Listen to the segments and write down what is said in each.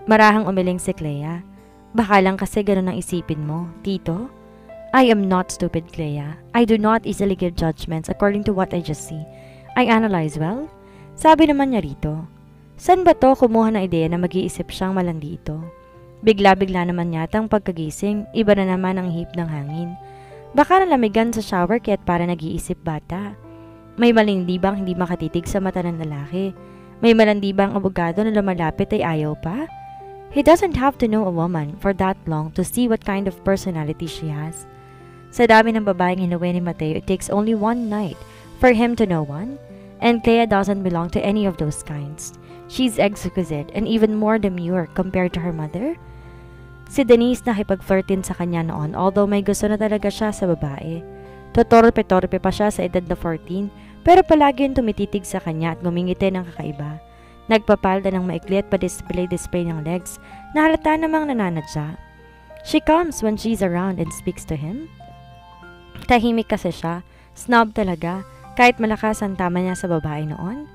Marahang umiling si Clea. Baka lang kasi ganun ang isipin mo, Tito. I am not stupid, Clea. I do not easily give judgments according to what I just see. I analyze well. Sabi naman niya rito. San ba to kumuha ng ideya na mag-iisip siyang malandi ito? Bigla-bigla naman yatang pagkagising, iba na naman ang hip ng hangin. Baka nalamigan sa shower kaya't para nag-iisip bata. May malindi bang hindi makatitig sa mata ng lalaki? May malandi bang abogado na lumalapit ay ayaw pa? He doesn't have to know a woman for that long to see what kind of personality she has. Sa dami ng babaeng hinuwi ni Mateo, it takes only one night for him to know one, and Clea doesn't belong to any of those kinds. She's exquisite and even more demure compared to her mother. Si Denise nakipag-flirtin sa kanya noon, although may gusto na talaga siya sa babae. Totorpe-torpe pa siya sa edad na 14, pero palagi yung tumititig sa kanya at ngumingiti ng kakaiba. Nagpapalda ng maikli at pa-display ng legs na halata namang nananadya. She comes when she's around and speaks to him. Tahimik kasi siya, snob talaga, kahit malakas ang tama niya sa babae noon.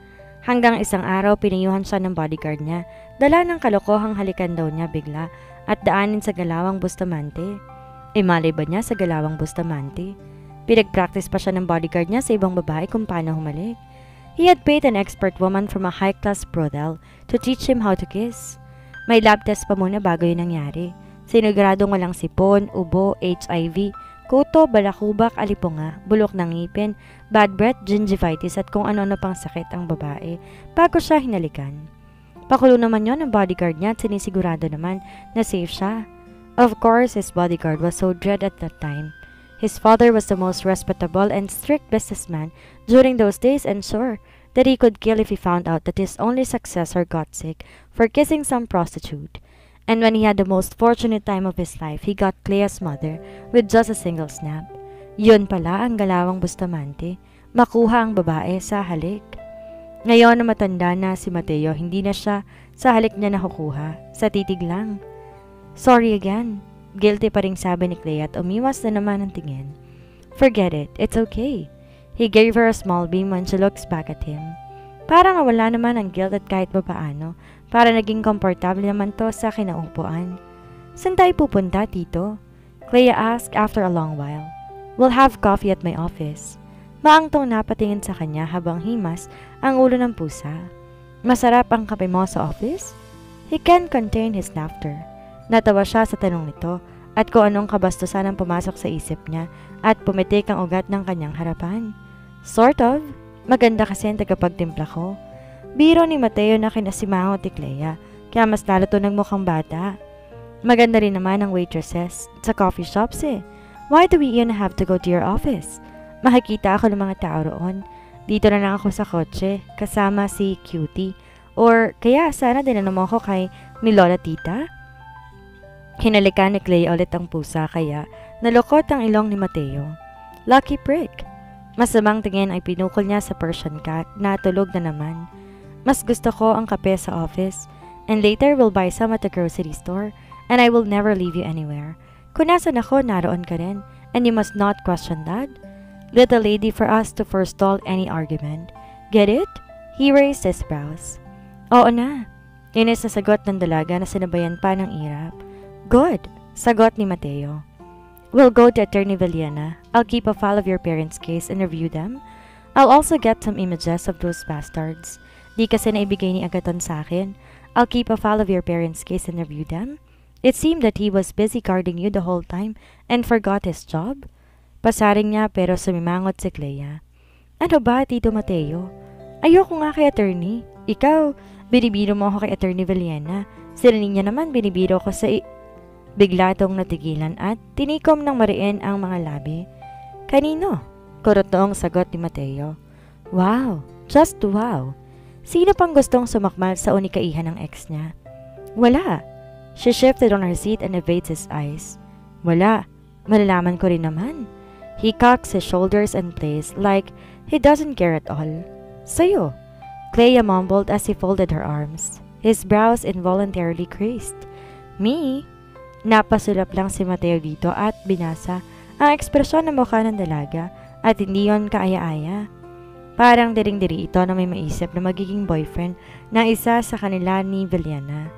Hanggang isang araw pinayuhan siya ng bodyguard niya, dala ng kalokohang halikan daw niya bigla at daanin sa Galawang Bustamante. Malay ba niya sa Galawang Bustamante? Pinag-practice pa siya ng bodyguard niya sa ibang babae kung paano humalik. He had paid an expert woman from a high-class brothel to teach him how to kiss. May lab test pa muna bago yun nangyari. Siniguradong walang sipon, ubo, HIV, kuto, balakubak, alipunga, bulok ng ngipin, bad breath, gingivitis at kung ano-ano pang sakit ang babae bago siya hinalikan. Pakulo naman yon ng bodyguard niya at sinisigurado naman na safe siya. Of course, his bodyguard was so dread at that time. His father was the most respectable and strict businessman during those days and sure that he could kill if he found out that his only successor got sick for kissing some prostitute. And when he had the most fortunate time of his life, he got Clea's mother with just a single snap. Yun pala ang Galawang Bustamante, makuha ang babae sa halik. Ngayon na matanda na si Mateo, hindi na siya sa halik niya nakukuha, sa titig lang. Sorry again, guilty pa ring sabi ni Clea at umiwas na naman ang tingin. Forget it, it's okay. He gave her a small beam when she looks back at him. Parang nawala naman ang guilt at kahit pa paano, para naging komportable naman to sa kinaupuan. Saan tayo pupunta, Tito? Clea asked after a long while. We'll have coffee at my office. Maangtong napatingin sa kanya habang himas ang ulo ng pusa. Masarap ang kape mo sa office? He can't contain his laughter. Natawa siya sa tanong nito at kung anong kabastusan ang pumasok sa isip niya at pumitik ang ugat ng kanyang harapan. Sort of. Maganda kasi ang tagapagtimpla ko. Biro ni Mateo na kinasimangot ni Clea, kaya mas lalo to nagmukhang bata. Maganda rin naman ang waitresses sa coffee shops eh. Why do we even have to go to your office? Makikita ako ng mga tao roon. Dito na lang ako sa kotse, kasama si Cutie. Or kaya sana dinanong mo ako kay ni Lola Tita? Hinalikan ni Clea ulit ang pusa kaya nalukot ang ilong ni Mateo. Lucky prick. Masamang tingin ay pinukol niya sa Persian cat na tulog na naman. Mas gusto ko ang kape sa office and later we'll buy some at the grocery store and I will never leave you anywhere. Kung nasan ako, naroon ka rin and you must not question that. Little lady for us to forestall any argument. Get it? He raised his brows. Oo na. Inis na sagot ng dalaga na sinabayan pa ng irap. Good, sagot ni Mateo. We'll go to Attorney Villena. I'll keep a file of your parents' case and review them. I'll also get some images of those bastards. Di kasi naibigay ni Agaton sa akin. I'll keep a file of your parents' case and review them. It seemed that he was busy guarding you the whole time and forgot his job. Pasaring niya pero sumimangot si Clea. Ano ba, Tito Mateo? Ayoko nga kay attorney. Ikaw, binibiro mo ako kay Attorney Villena. Sila niya naman binibiro ko sa Bigla tong natigilan at tinikom ng mariin ang mga labi. Kanino? Kurot noong sagot ni Mateo. Wow, just wow. Sino pang gustong sumakmal sa unikaihan ng ex niya? Wala. She shifted on her seat and evades his eyes. Wala. Malalaman ko rin naman. He cocks his shoulders and plays like he doesn't care at all. Sa'yo. Clea mumbled as he folded her arms. His brows involuntarily creased. Me? Napasulap lang si Mateo dito at binasa ang ekspresyon ng mukha ng dalaga at hindi yon kaaya-aya. Parang diring-diri ito na may maisip na magiging boyfriend ng isa sa kanila ni Villena.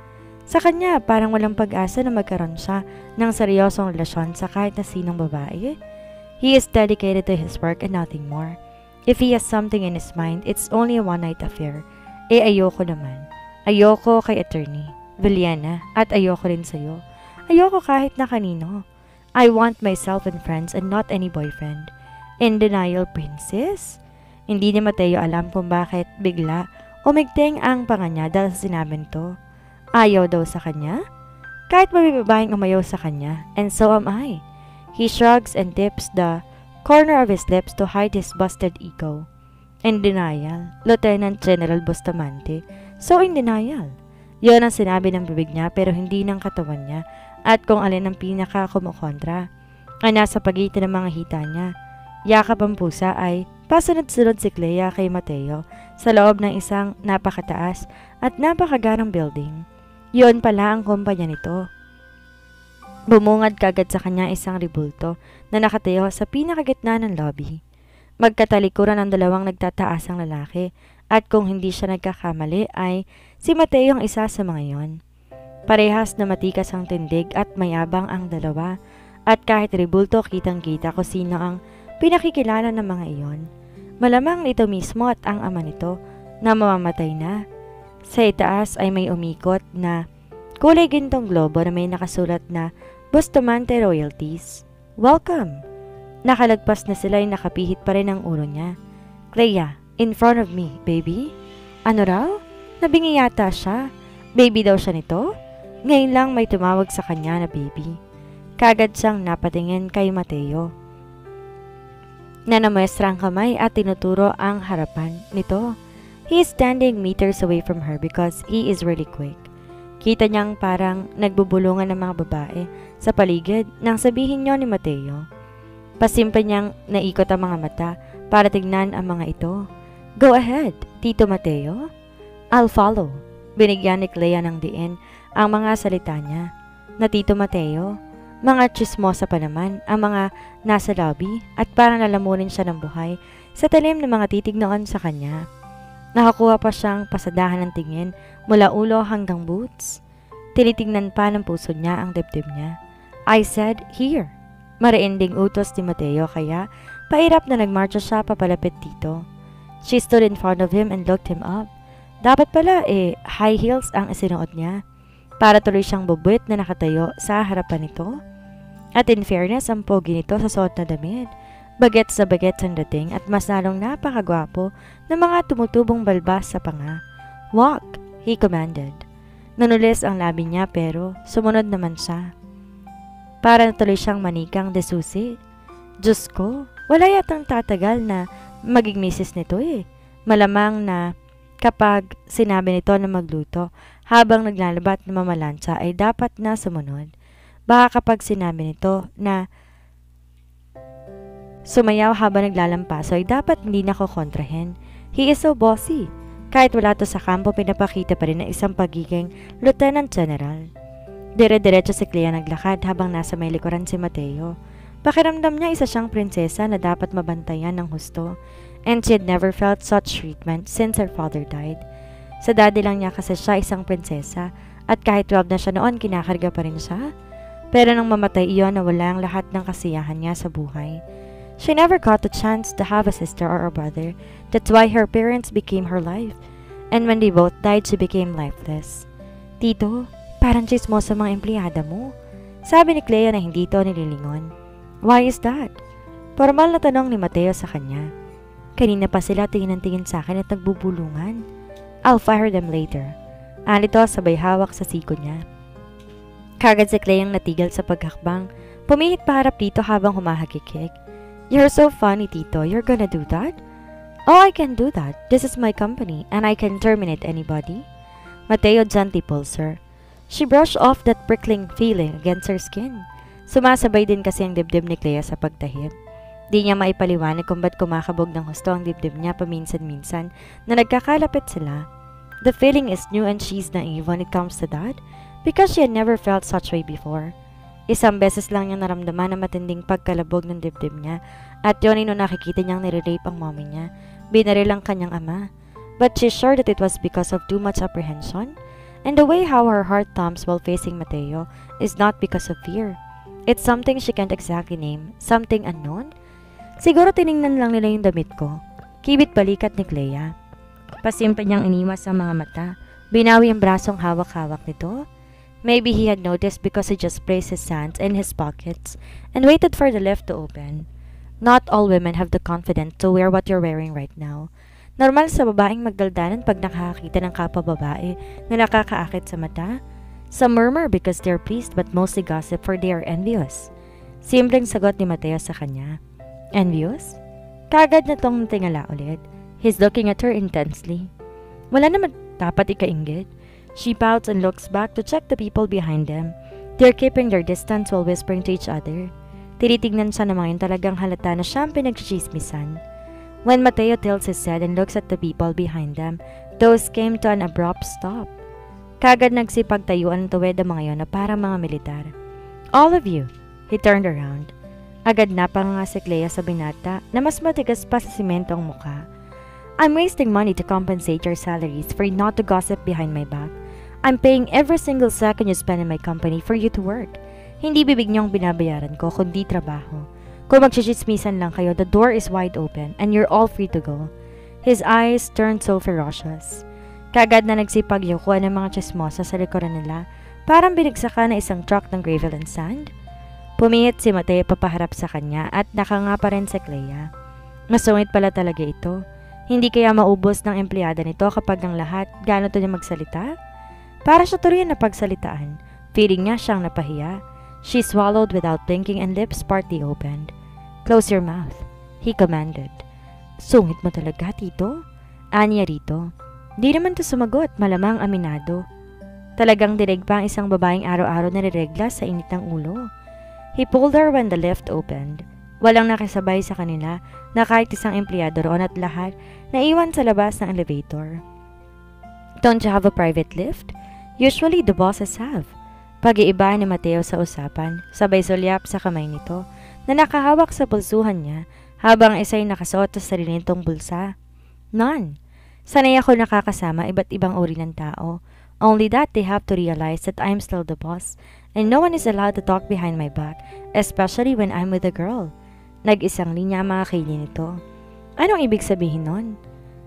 Sa kanya, parang walang pag-asa na magkaroon siya ng seryosong relasyon sa kahit na sinong babae. He is dedicated to his work and nothing more. If he has something in his mind, it's only a one-night affair. Ayoko naman. Ayoko kay attorney Villena at ayoko rin sa'yo. Ayoko kahit na kanino. I want myself and friends and not any boyfriend. In denial, princess? Hindi ni Mateo alam kung bakit bigla umigting ang panga niya dahil sa sinabi nito. Ayaw daw sa kanya? Kahit mabibabaeng umayaw sa kanya, and so am I. He shrugs and dips the corner of his lips to hide his busted ego. In denial, Lieutenant General Bustamante. So in denial. Yon ang sinabi ng bibig niya pero hindi ng katawan niya at kung alin ang pinaka-kumukontra. Ang nasa pagitan ng mga hita niya. Yakap ang pusa ay pasunod-sunod si Clea kay Mateo sa loob ng isang napakataas at napakagarang building. Yun pala ang kumpanya nito. Bumungad kagad sa kanya isang ribulto na nakatayo sa pinakagitna ng lobby. Magkatalikuran ang dalawang nagtataasang lalaki at kung hindi siya nagkakamali ay si Mateo ang isa sa mga yon. Parehas na matikas ang tindig at mayabang ang dalawa at kahit ribulto kitang-kita kung sino ang pinakikilala ng mga iyon. Malamang ito mismo at ang ama nito na mamamatay na. Sa itaas ay may umikot na kulay gintong globo na may nakasulat na Bustamante Royalties. Welcome! Nakalagpas na sila ay nakapihit pa rin ang ulo niya. Clea, in front of me, baby. Ano raw? Nabingi yata siya. Baby daw siya nito? Ngayon lang may tumawag sa kanya na baby. Kagad siyang napatingin kay Mateo. Nanamuestra ang kamay at tinuturo ang harapan nito. He is standing meters away from her because he is really quick. Kita niyang parang nagbubulungan ng mga babae sa paligid nang sabihin niyo ni Mateo. Pasimple niyang naikot ang mga mata para tignan ang mga ito. Go ahead, Tito Mateo. I'll follow. Binigyan ni Clea ng diin ang mga salita niya. Na Tito Mateo, mga chismosa pa naman ang mga nasa lobby at parang nalamunin siya ng buhay sa talim ng mga titig noon sa kanya. Nakakuha pa siyang pasadahan ng tingin mula ulo hanggang boots. Tinitingnan pa ng puso niya ang dibdib niya. I said, here. Mariinding utos ni Mateo kaya pairap na nagmarcha siya papalapit dito. She stood in front of him and looked him up. Dapat pala high heels ang isinuot niya para tuloy siyang bubuit na nakatayo sa harapan nito. At in fairness, ang pogi nito sa suot na damit. Bagets na bagets ang dating at mas lalong napakagwapo ng mga tumutubong balbas sa panga. Walk, he commanded. Nanulis ang labi niya pero sumunod naman siya. Para natuloy siyang manikang desusi. Diyos ko, wala yatang tatagal na maging misis nito Malamang na kapag sinabi nito na magluto habang naglalabat na mamalansya ay dapat na sumunod. Baka kapag sinabi nito na sumayaw habang naglalampaso ay dapat hindi na kukontrahin. He is so bossy. Kahit wala to sa kampo, pinapakita pa rin ng isang pagiging Lieutenant General. Dire-diretso si Clea naglakad habang nasa may likuran si Mateo. Pakiramdam niya isa siyang prinsesa na dapat mabantayan ng husto. And she had never felt such treatment since her father died. Sa daddy lang niya kasi siya isang prinsesa at kahit 12 na siya noon, kinakarga pa rin siya. Pero nang mamatay iyon, nawala ang lahat ng kasiyahan niya sa buhay. She never got the chance to have a sister or a brother. That's why her parents became her life. And when they both died, she became lifeless. Tito, parang chismosa mga empleyada mo. Sabi ni Clea na hindi ito nililingon. Why is that? Formal na tanong ni Mateo sa kanya. Kanina pa sila tingin ng tingin sa akin at nagbubulungan. I'll fire them later. Anito sabay hawak sa siko niya. Kagad si Clea ang natigil sa paghakbang. Pumihit paharap dito habang humahagikik. You're so funny, Tito. You're gonna do that? Oh, I can do that. This is my company, and I can terminate anybody. Mateo gently pulls her. She brushed off that prickling feeling against her skin. Sumasabay din kasi ang dibdib ni Clea sa pagtahib. Di niya maipaliwanag kung ba't kumakabog ng husto ang dibdib niya paminsan-minsan na nagkakalapit sila. The feeling is new and she's naive when it comes to that because she had never felt such way before. Isang beses lang niya naramdaman na matinding pagkalabog ng dibdib niya at yun ay nung nakikita niyang nire-rape ang mommy niya. Binaril ang kanyang ama. But she's sure that it was because of too much apprehension. And the way how her heart thumps while facing Mateo is not because of fear. It's something she can't exactly name. Something unknown? Siguro tiningnan lang nila yung damit ko. Kibit balikat ni Clea. Pasimple niyang iniwas ang mga mata. Binawi ang brasong hawak-hawak nito. Maybe he had noticed because he just placed his hands in his pockets and waited for the lift to open. Not all women have the confidence to wear what you're wearing right now. Normal sa babaeng magdaldanan pag nakakita ng kapwa babae na nakakaakit sa mata. Some murmur because they're pleased but mostly gossip for they are envious. Simpleng sagot ni Mateo sa kanya. Envious? Kagad na tong tingala ulit. He's looking at her intensely. Wala naman dapat ikainggit. She pouts and looks back to check the people behind them. They're keeping their distance while whispering to each other. Tinitignan siya na mga yun talagang halata na siyang pinagchichismisan. When Mateo tilts his head and looks at the people behind them, those came to an abrupt stop. Kagad nagsipagtayuan ng tuwid ang mga yun na parang mga militar. All of you! He turned around. Agad na panganga si Clea sa binata na mas matigas pa sa simento ang mukha. I'm wasting money to compensate your salaries for you not to gossip behind my back. I'm paying every single second you spend in my company for you to work. Hindi bibig niyong binabayaran ko, kundi trabaho. Kung magchichismisan lang kayo, the door is wide open and you're all free to go. His eyes turned so ferocious. Kagad na nagsipagyukuan ng mga chismosa sa likuran nila, parang binigsakan na isang truck ng gravel and sand. Pumihit si Mateo papaharap sa kanya at nakanga pa rin si Clea. Masungit pala talaga ito. Hindi kaya maubos ng empleyada nito kapag ang lahat gano'n niya magsalita? Para siya tuloy na pagsalitaan. Feeling niya siyang napahiya. She swallowed without blinking and lips partly opened. Close your mouth, he commanded. Sungit mo talaga, Tito? Anya rito. Di naman to sumagot, malamang aminado. Talagang dinig pa ang isang babaeng araw-araw na niregla sa init ng ulo. He pulled her when the lift opened. Walang nakisabay sa kanila na kahit isang empleyado roon at lahat naiwan sa labas ng elevator. Don't you have a private lift? Usually the bosses have. Pag-iiba ni Mateo sa usapan, sabay sulyap sa kamay nito na nakahawak sa pulsuhan niya habang isa'y nakasuot sa sarili nitong bulsa. None. Sanay ako nakakasama iba't ibang uri ng tao. Only that they have to realize that I'm still the boss and no one is allowed to talk behind my back, especially when I'm with a girl. Nag-isang linya ang mga kilay nito. Anong ibig sabihin nun?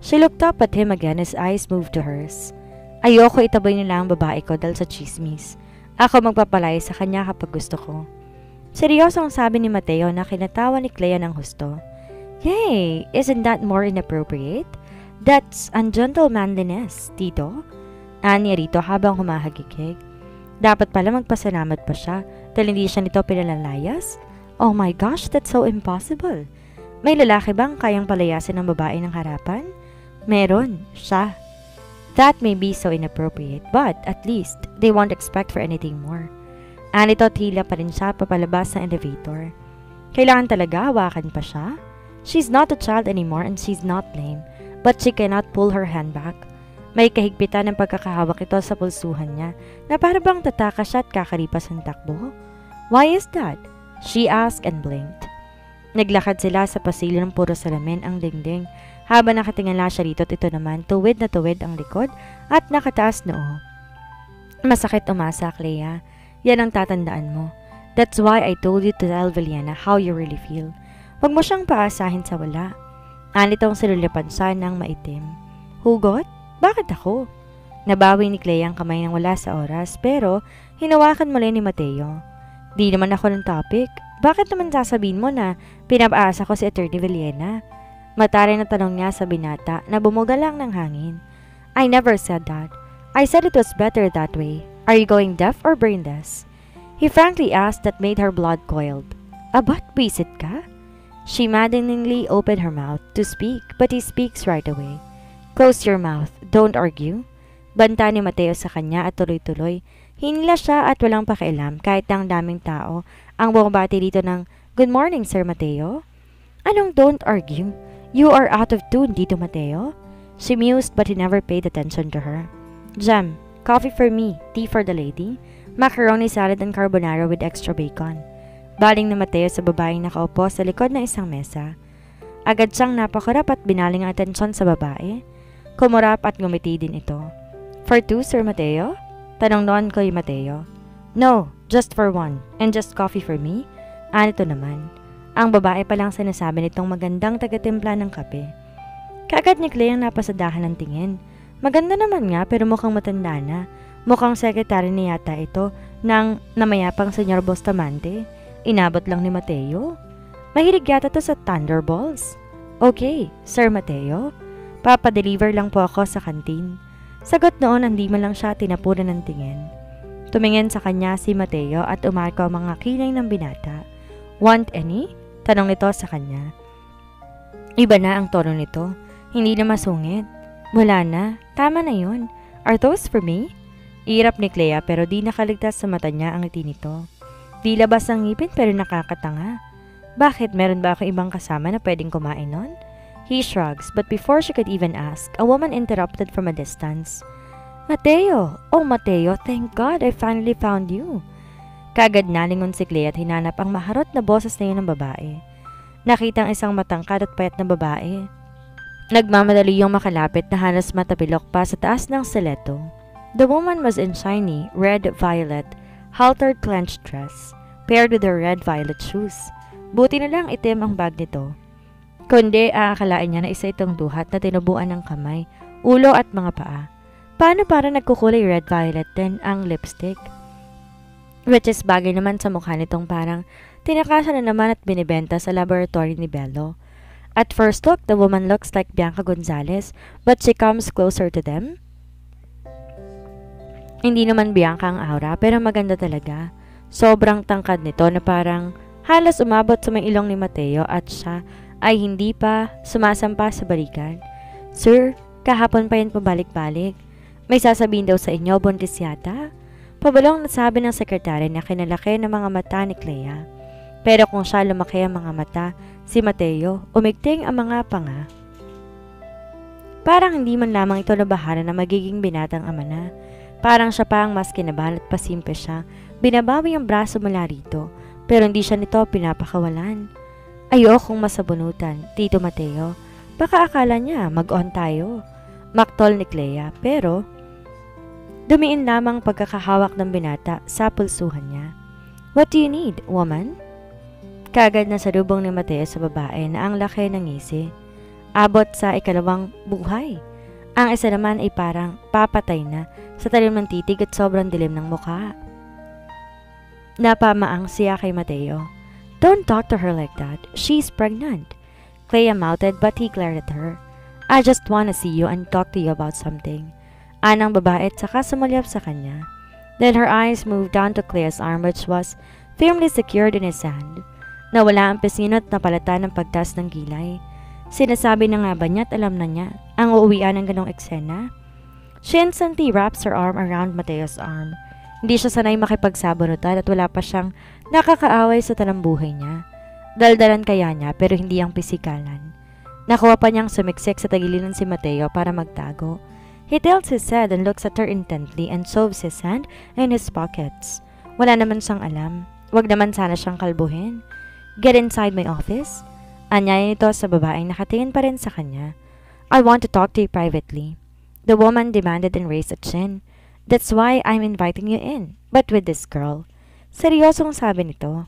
She looked up at him again as eyes moved to hers. Ayoko itabay nila ang babae ko dahil sa chismis. Ako magpapalaya sa kanya kapag gusto ko. Seryosong sabi ni Mateo na kinatawa ni Clea ng husto. Yay! Isn't that more inappropriate? That's ungentlemanliness, Tito. Anya rito habang humahagikig. Dapat pala magpasalamat pa siya dahil hindi siya nito pinalalayas. Oh my gosh, that's so impossible. May lalaki bang kayang palayasin ng babae ng harapan? Meron, siya. That may be so inappropriate, but at least they won't expect for anything more. Anito tila pa rin siya papalabas ng elevator. Kailangan talaga hawakan pa siya? She's not a child anymore and she's not lame, but she cannot pull her hand back. May kahigpitan ng pagkakahawak ito sa pulsuhan niya na para bang tatakas siya at kakaripas ng takbo. Why is that? She asked and blinked. Naglakad sila sa pasilyo ng puro salamin ang dingding habang nakatingala siya rito at ito naman tuwid na tuwid ang likod at nakataas noo. Masakit umasa, Clea. Yan ang tatandaan mo. That's why I told you to tell Viliana how you really feel. Huwag mo siyang paasahin sa wala. Anitong silulipan siya ng maitim. Hugot? Bakit ako? Nabawi ni Clea ang kamay ng wala sa oras pero hinawakan muli ni Mateo. Di naman ako ng topic. Bakit naman sasabihin mo na pinapaasa ko si Attorney Villena? Mataray na tanong niya sa binata na bumuga lang ng hangin. I never said that. I said it was better that way. Are you going deaf or brainless? He frankly asked that made her blood coiled. Abat, wisit ka? She maddeningly opened her mouth to speak but he speaks right away. Close your mouth. Don't argue. Banta ni Mateo sa kanya at tuloy-tuloy. Hinila siya at walang pakialam kahit ang daming tao ang bumabati dito ng, Good morning, Sir Mateo. Anong don't argue? You are out of tune dito, Mateo. She mused but he never paid attention to her. Jam, coffee for me, tea for the lady, macaroni salad and carbonara with extra bacon. Baling na Mateo sa babaeng nakaupo sa likod ng isang mesa. Agad siyang napakarap at binaling ang atensyon sa babae. Kumurap at ngumiti din ito. For two, Sir Mateo? Tanong noon kay Mateo. No, just for one. And just coffee for me? Nito naman. Ang babae palang sinasabi nitong magandang tagatimpla ng kape. Kaagad ni Clea ang napasadahan ng tingin. Maganda naman nga pero mukhang matanda na. Mukhang sekretary niya yata ito ng namayapang Senyor Bustamante. Inabot lang ni Mateo. Mahilig yata to sa Thunderballs. Okay, Sir Mateo. Papadeliver lang po ako sa kantin. Sagot noon, hindi man lang siya tinapunan ng tingin. Tumingin sa kanya si Mateo at umarko ang mga kilay ng binata. Want any? Tanong nito sa kanya. Iba na ang tono nito. Hindi na masungit. Wala na. Tama na yun. Are those for me? Irap ni Clea pero di nakaligtas sa mata niya ang ngiti nito. Di labas ang ngipin pero nakakatanga. Bakit? Meron ba akong ibang kasama na pwedeng kumain nun? He shrugs, but before she could even ask, a woman interrupted from a distance. Mateo! Oh, Mateo, thank God I finally found you. Kaagad nalingon si Clea at hinanap ang maharot na boses na yun ng babae. Nakita ang isang matangkad at payat na babae. Nagmamadali yung makalapit na halos matapilok pa sa taas ng stiletto. The woman was in shiny, red-violet, haltered clenched dress, paired with her red-violet shoes. Buti na lang itim ang bag nito. Kundi aakalain niya na isa itong duhat na tinubuan ng kamay, ulo at mga paa. Paano para nagkukulay red-violet din ang lipstick? Which is bagay naman sa mukha nitong parang tinakasa na naman at binibenta sa laboratory ni Bello. At first look, the woman looks like Bianca Gonzalez, but she comes closer to them. Hindi naman Bianca ang aura, pero maganda talaga. Sobrang tangkad nito na parang halos umabot sa may ilong ni Mateo at siya ay hindi pa sumasampa sa balikan. Sir, kahapon pa yan pabalik-balik. May sasabihin daw sa inyo, buntis yata? Pabalong nasabi ng sekretary na kinalaki ng mga mata ni Clea. Pero kung siya lumaki ang mga mata, si Mateo, umigting ang mga panga. Parang hindi man lamang ito nabahala na magiging binatang ama na. Parang siya pa ang mas kinabahan at pasimple siya. Binabawi ang braso mula rito, pero hindi siya nito pinapakawalan. Ayokong masabunutan, Tito Mateo. Baka akala niya mag-on tayo. Maktol ni Clea, pero dumiin lamang pagkakahawak ng binata sa pulsuhan niya. What do you need, woman? Kaagad na salubong ni Mateo sa babae na ang laki ng ngisi. Abot sa ikalawang buhay. Ang isa naman ay parang papatay na sa talim ng titig at sobrang dilim ng mukha. Napamaang siya kay Mateo. Don't talk to her like that. She's pregnant. Clea mouthed but he glared at her. I just wanna see you and talk to you about something. Anang babae at saka sumulyap sa kanya. Then her eyes moved down to Clea's arm which was firmly secured in his hand. Nawala ang pisinot na palata ng pagtas ng gilay. Sinasabi na nga ba niya at alam na niya ang uuwian ng ganong eksena? She instantly wraps her arm around Mateo's arm. Hindi siya sanay makipagsabunutan at wala pa siyang nakakaaway sa talambuhay niya. Daldalan kaya niya pero hindi ang pisikalan. Nakuha pa niyang sumiksik sa tagiliran si Mateo para magtago. He tilts his head and looks at her intently and shoves his hand in his pockets. Wala naman siyang alam. Wag naman sana siyang kalbuhin. Get inside my office. Anyaya nito sa babaeng nakatingin pa rin sa kanya. I want to talk to you privately. The woman demanded and raised a chin. That's why I'm inviting you in. But with this girl. Seryosong sabi nito.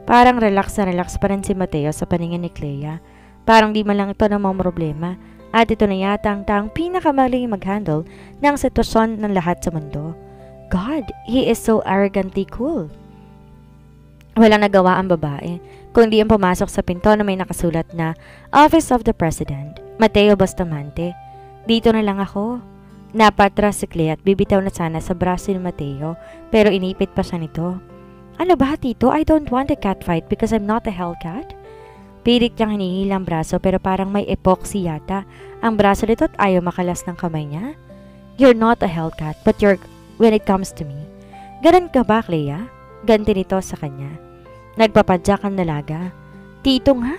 Parang relax na relax pa rin si Mateo sa paningin ni Clea. Parang di man lang ito namang problema. At ito na yata ang pinakamaling mag-handle ng sitwasyon ng lahat sa mundo. God, he is so arrogantly cool. Walang nagawa ang babae, kundi ang pumasok sa pinto na may nakasulat na Office of the President, Mateo Bustamante. Dito na lang ako. Napatras si Clea at bibitaw na sana sa braso ni Mateo, pero inipit pa siya nito. Ano ba, Tito? I don't want a cat fight because I'm not a hellcat. Pilit niyang hinihila ang braso pero parang may epoxy yata ang braso nito at ayaw makalas ng kamay niya. You're not a hellcat, but you're when it comes to me. Ganon ka ba, Clea? Ganti nito sa kanya. Nagpapadyak ang dalaga. Tito nga.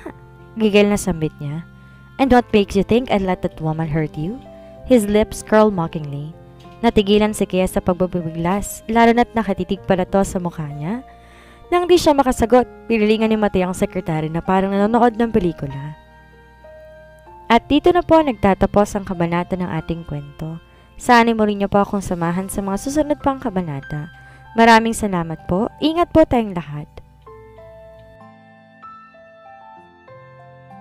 Gigil na sambit niya. And what makes you think I'd let that woman hurt you? His lips curled mockingly. Natigilan si Clea sa pagbabiglas, lalo na't nakatitig pala to sa mukha niya. Nang di siya makasagot, pinilingan ni Mateo ang sekretary na parang nanonood ng pelikula. At dito na po nagtatapos ang kabanata ng ating kwento. Sana mo rin niyo po akong samahan sa mga susunod pang kabanata. Maraming salamat po. Ingat po tayong lahat.